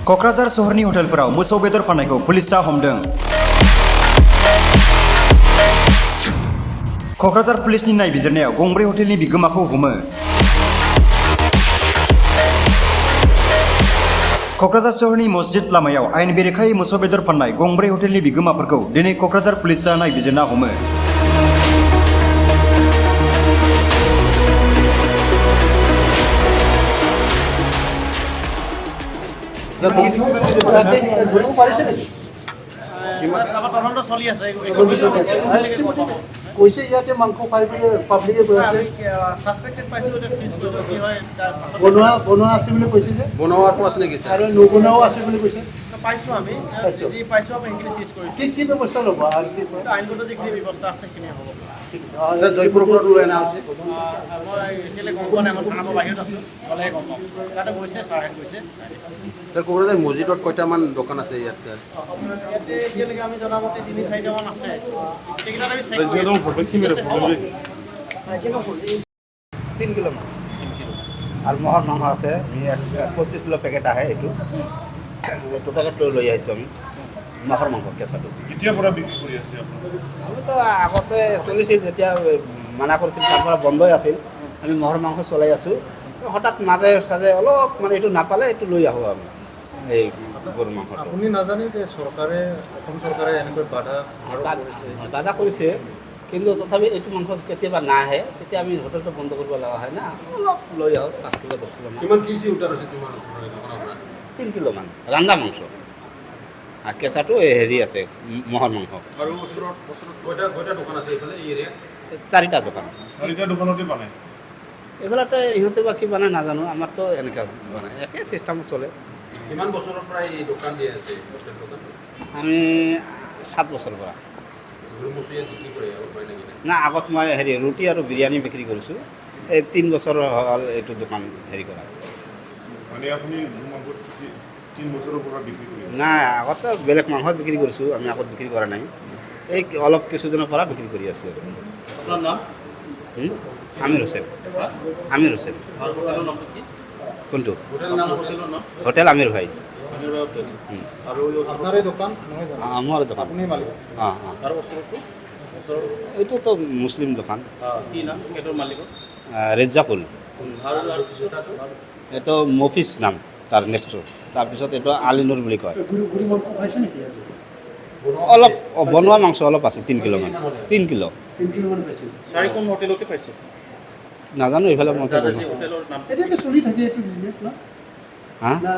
क'क्राझार सहरनि हटेलफोराव मोसौ बेदर फाननायखौ पुलिसआ हमदों। क'क्राझार पुलिसनि नायबिजिरनायाव गंब्रै हटेलनि बिगोमाखौ हमो। क'क्राझार सहरनि मस्जिद लामायाव आयेन बेरेखायै मोसौ बेदर फाननाय गंब्रै हटेलनि बिगोमाफोरखौ दिनै क'क्राझार पुलिसआ नायबिजिरना हमो। কৈছে ইয়াতে মাংস পাই বুলি পাব্লিকে কৈ আছে বনোৱা আছে বুলি কৈছে যে বনোৱাটো আছে নেকি আৰু নবনোৱাও আছে বুলি কৈছে পাইছোঁ আমি যি পাইছোঁ আমি সেইখিনি চিজ কৰিছোঁ কি ব্যৱস্থা ল'ব আৰু কি আইনগত যিখিনি ব্যৱস্থা আছে সেইখিনি হ'ব। জয়পুৰৰ পৰা লৈ অনা হৈছে মই এতিয়ালৈ গম পোৱা নাই, মই থানাৰ পৰা বাহিৰত আছোঁ, গ'লেহে গম পাম। তাতে গৈছে, ছাৰহেঁত গৈছে। কক্ৰাঝাৰ মছজিদত কেইটামান দোকান আছে ইয়াত ইয়াতে এতিয়ালৈকে আমি জনামতে ৩-৪টামান আছে। গোটেইকেইটাত আমি চেক কৰি আছোঁ। 3 কিলো মান আৰু মহৰ মাংস আছে 25 কিলো পেকেট আহে এইটো পেকেট লৈ আহিছোঁ আমি মহৰ মাংস কেঁচাটো। কেতিয়াৰ পৰা বিক্ৰী কৰি আছে আপোনালোকে? আমিতো আগতে চলিছিল, যেতিয়া মানা কৰিছিল তাৰ পৰা বন্ধই আছিল। আমি মহৰ মাংস চলাই আছোঁ। হঠাৎ মাজে চাজে অলপ মানে এইটো নাপালে এইটো লৈ আহোঁ আমি এই গৰুৰ মাংস। আপুনি নাজানে যে চৰকাৰে অসম চৰকাৰে এনেকৈ দাদা কৰিছে, কিন্তু তথাপি এইটো মাংস কেতিয়াবা নাহে, তেতিয়া আমি হোটেলটো বন্ধ কৰিব লগা হয় না, অলপ লৈ আহোঁ 5 কিলো 10 কিলো মান। কিমান কেজি উঠাৰ হৈছে তোমাৰ দোকানৰ পৰা? 3 কিলো মান ৰান্ধা মাংস আৰু কেঁচাটো হেৰি আছে মহৰ মাংস। আৰু ওচৰত কেইটা দোকান আছে এইফালে এই এৰিয়াত? 4টা দোকান। 4টা দোকানতে বনায়। এইবিলাতে ইহঁতে বা কি বনায় নাজানো, আমাৰতো এনেকৈ বনায়, একে চিষ্টেমত চলে। কিমান বছৰৰ পৰা এই দোকান দি আছে হোটেল দোকান? আমি 7 বছৰৰ পৰা। গৰু মছজিদ বিক্ৰী কৰে হয় নেকি? না, আগত মই হেৰি ৰুটি আৰু বিৰিয়ানী বিক্ৰী কৰিছোঁ। এই 3 বছৰ হ'ল এইটো দোকান হেৰি কৰা। মানে আপুনি 3 বছৰৰ পৰা বিক্ৰী কৰি আছে? নাই, আগতে বেলেগ মাংস বিক্ৰী কৰিছোঁ, আমি আগত বিক্ৰী কৰা নাই। এই অলপ কিছুদিনৰ পৰা বিক্ৰী কৰি আছোঁ। আপোনাৰ নাম? আমিৰ হুছেইন। আমিৰ হুছেইন। আৰু হোটেলৰ নামটো কি? কোনটো? হোটেল নাম হোটেলৰ নাম? হোটেল আমিৰ ভাই। আৰু আপোনাৰ এই দোকান নহয় জানো? মোৰ দোকান। আপুনি মালিক? অঁ অঁ, আৰু ওচৰতো? এইটোতো মুছলিম দোকান। কি নাম সেইটোৰ মালিকৰ? ৰেজ্জাকুল। আৰু পিছতো? এইটো মফিজ নাম তাৰ নেক্সটটো। তাৰপিছত এইটো আলিনুৰ বুলি কয়। অলপ বনোৱা মাংস অলপ আছে 3 কিলো মান। 3 কিলো। 3 কিলো মান পাইছিল। চাৰিখন হোটেলতে পাইছোঁ। নাজানো এইফালে মই দাদাজী হোটেলৰ নাম? এতিয়াতো চলি থাকে এইটো বিজনেছ ন? হা? না